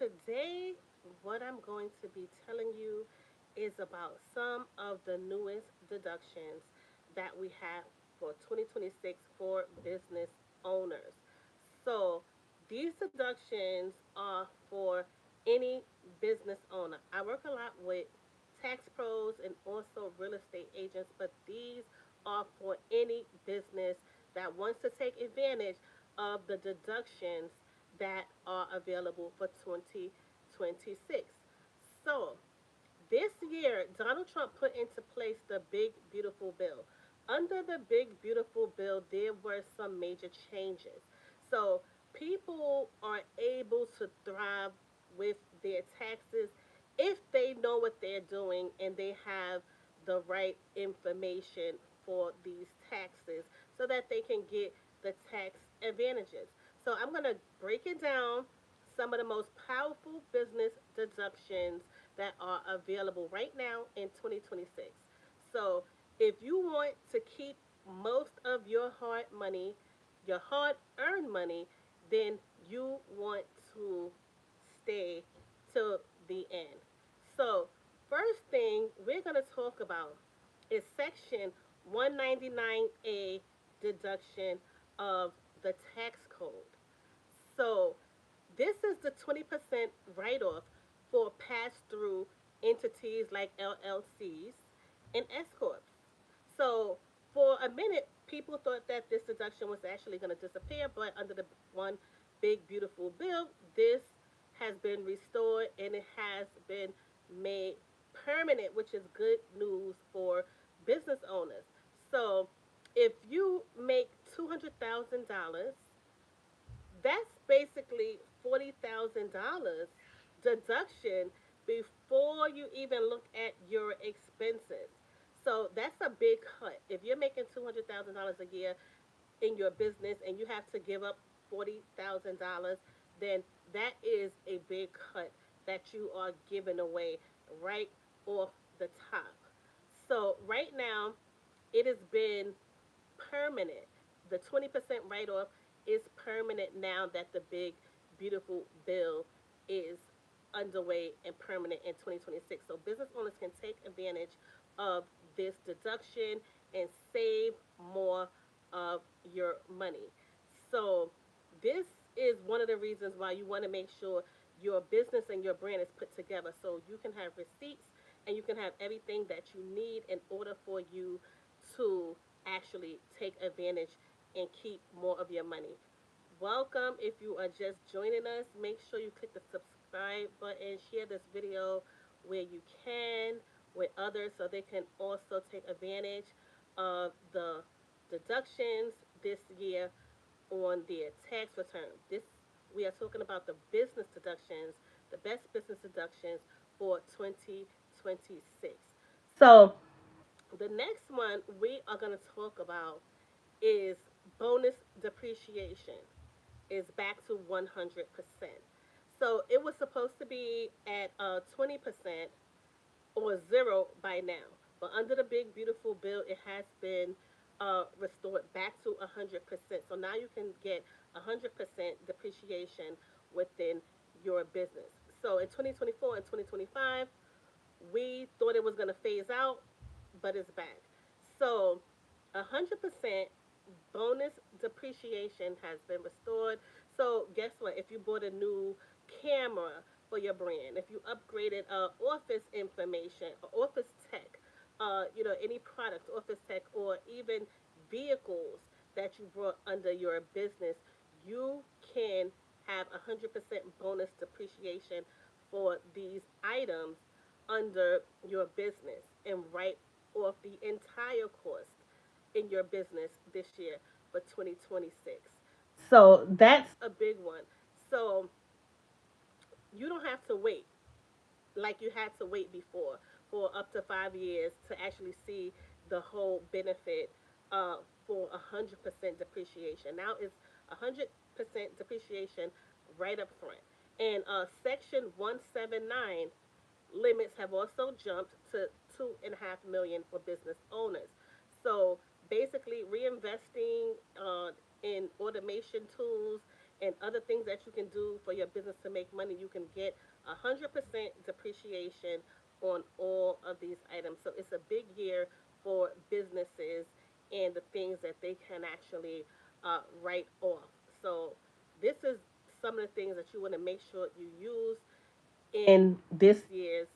today, what I'm going to be telling you is about some of the newest deductions that we have for 2026 for business owners. So, these deductions are for any business owner. I work a lot with tax pros and also real estate agents, but these are for any business that wants to take advantage of the deductions that are available for 2026. So, this year, Donald Trump put into place the Big Beautiful Bill. Under the Big Beautiful Bill, there were some major changes. So, people are able to thrive with their taxes if they know what they're doing and they have the right information for these taxes so that they can get the tax advantages. So, I'm going to break it down some of the most powerful business deductions that are available right now in 2026. So, if you want to keep most of your hard earned money, then you want to stay to the end. So, first thing we're going to talk about is Section 199A deduction of the tax code. So, this is the 20% write off for pass through entities like LLCs and S Corps. So, for a minute, people thought that this deduction was actually going to disappear, but under the one big, beautiful bill, this has been restored and it has been made permanent, which is good news for business owners. So, if you make $200,000, that's basically $40,000 deduction before you even look at your expenses. So that's a big cut. If you're making $200,000 a year in your business and you have to give up $40,000, then that is a big cut that you are giving away right off the top. So right now, it has been permanent. The 20% write off is permanent now that the big, beautiful bill is underway and permanent in 2026. So business owners can take advantage of this deduction and save more of your money. So this is one of the reasons why you want to make sure your business and your brand is put together so you can have receipts and you can have everything that you need in order for you to actually take advantage and keep more of your money. Welcome. If you are just joining us, make sure you click the subscribe button, share this video where you can with others so they can also take advantage of the deductions this year on their tax return. This we are talking about the business deductions, the best business deductions for 2026. So, the next one we are going to talk about is bonus depreciation is back to 100%. So it was supposed to be at 20% or zero by now. But under the big beautiful bill, it has been restored back to 100%. So now you can get 100% depreciation within your business. So in 2024 and 2025, we thought it was going to phase out, but it's back. So 100% bonus depreciation has been restored. So guess what? If you bought a new camera for your brand, if you upgraded office information, office tech, any product, office tech, or even vehicles that you brought under your business, you can have 100% bonus depreciation for these items under your business and write off the entire cost in your business this year for 2026. So that's a big one. So you don't have to wait like you had to wait before for up to 5 years to actually see the whole benefit for 100% depreciation. Now it's 100% depreciation right up front. And Section 179 limits have also jumped to 2.5 million for business owners. So basically, reinvesting in automation tools and other things that you can do for your business to make money, you can get 100% depreciation on all of these items. So it's a big year for businesses and the things that they can actually write off. So this is some of the things that you want to make sure you use in this year's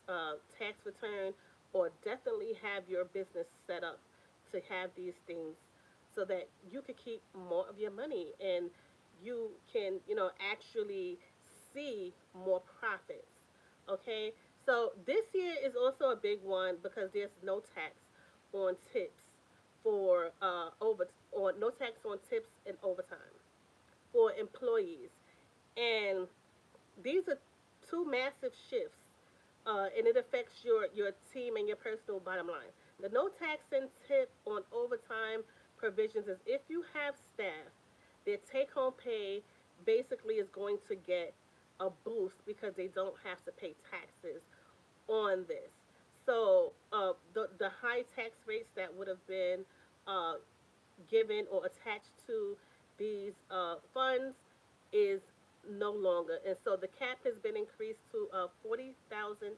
tax return, or definitely have your business set up to have these things so that you can keep more of your money and you can, actually see more profits. Okay? So this year is also a big one because there's no tax on tips for or no tax on tips and overtime for employees. And these are two massive shifts, and it affects your team and your personal bottom line. The no tax and tip on overtime provisions is if you have staff, their take home pay basically is going to get a boost because they don't have to pay taxes on this. So the high tax rates that would have been uh, given or attached to these funds is no longer. And so the cap has been increased to $40,000.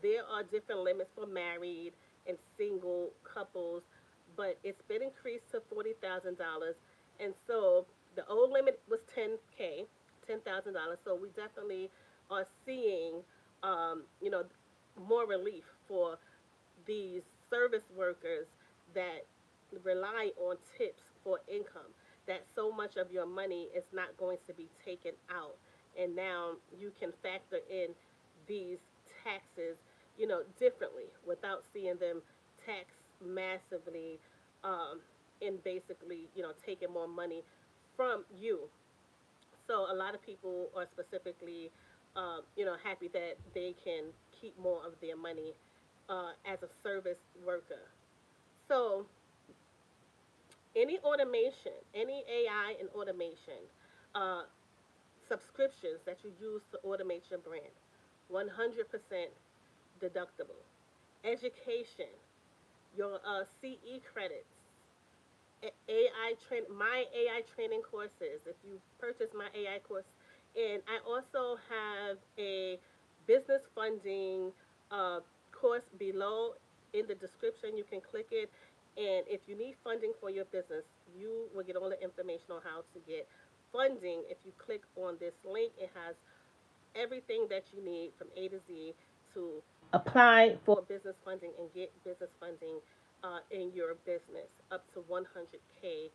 There are different limits for married and single couples, but it's been increased to $40,000. And so the old limit was 10K, $10,000. So we definitely are seeing, you know, more relief for these service workers that rely on tips for income, that so much of your money is not going to be taken out, and now you can factor in these taxes, differently without seeing them tax massively, and basically, taking more money from you. So a lot of people are specifically, happy that they can keep more of their money as a service worker. So any automation, any AI and automation, uh, subscriptions that you use to automate your brand, 100% deductible. Education, your CE credits, AI my AI training courses. If you purchase my AI course, and I also have a business funding course below in the description. You can click it, and if you need funding for your business, you will get all the information on how to get funding. If you click on this link, it has everything that you need from A to Z to apply for business funding and get business funding in your business up to 100K.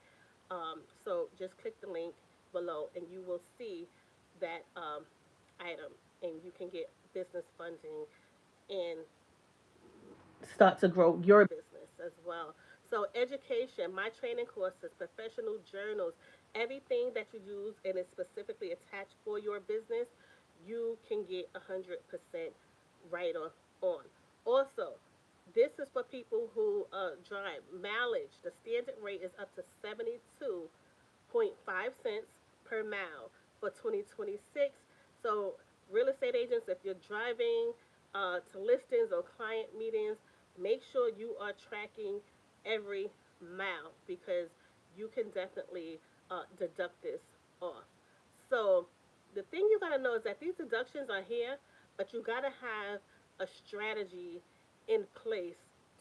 So just click the link below and you will see that item, and you can get business funding and start to grow your business as well. So, education, my training courses, professional journals, everything that you use and is specifically attached for your business, you can get 100% right on. Also, this is for people who drive. Mileage, the standard rate is up to 72.5 cents per mile for 2026. So, real estate agents, if you're driving to listings or client meetings, make sure you are tracking every mile because you can definitely deduct this off. So, the thing you gotta know is that these deductions are here, but you gotta have a strategy in place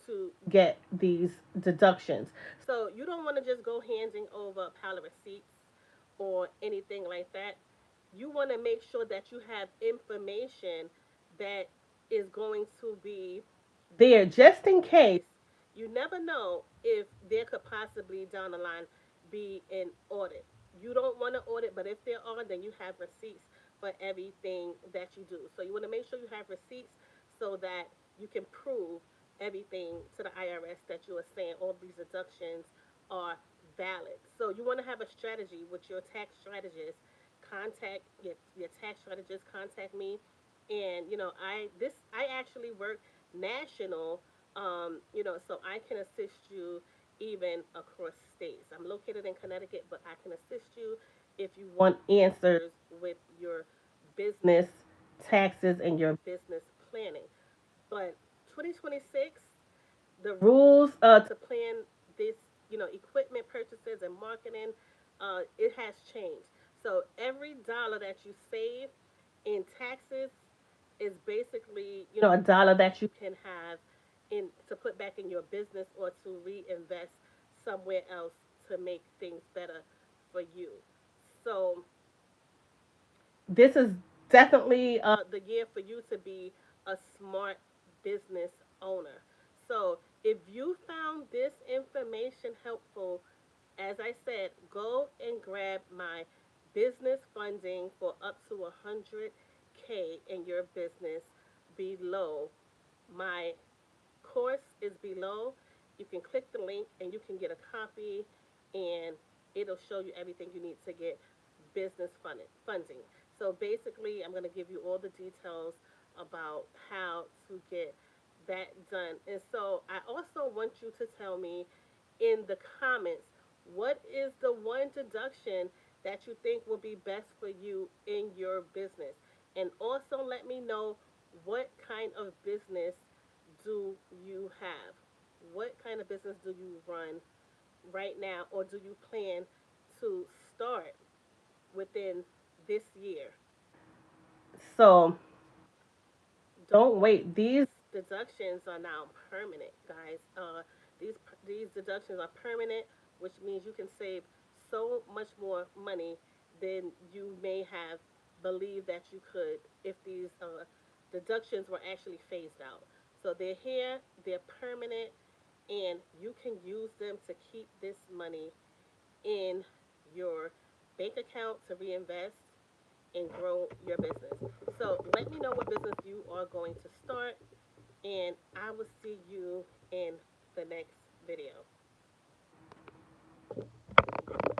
to get these deductions. So you don't want to just go handing over a pile of receipts or anything like that. You want to make sure that you have information that is going to be there just in case. You never know if there could possibly down the line be an audit. You don't want to audit, but if there are, then you have receipts for everything that you do. So you want to make sure you have receipts so that you can prove everything to the IRS that you are saying all these deductions are valid. So you want to have a strategy with your tax strategist. Contact your tax strategist. Contact me, and I actually work national. So I can assist you even across states. I'm located in Connecticut, but I can assist you if you want answers with your business taxes and your business planning. But 2026, the rules to plan this, equipment purchases and marketing, it has changed. So every dollar that you save in taxes is basically, a dollar that you can have in to put back in your business or to reinvest somewhere else to make things better for you. So this is definitely the year for you to be a smart business owner. So if you found this information helpful, as I said, go and grab my business funding for up to 100K in your business below. My course is below. You can click the link and you can get a copy, and it'll show you everything you need to get business funding. So basically, I'm going to give you all the details about how to get that done. And so I also want you to tell me in the comments what is the one deduction that you think will be best for you in your business. And also let me know what kind of business do you have? What kind of business do you run right now, or do you plan to start within this year? So don't wait. These deductions are now permanent, guys. These deductions are permanent, which means you can save so much more money than you may have believed that you could if these deductions were actually phased out. So they're here, they're permanent, and you can use them to keep this money in your bank account to reinvest and grow your business. So let me know what business you are going to start, and I will see you in the next video.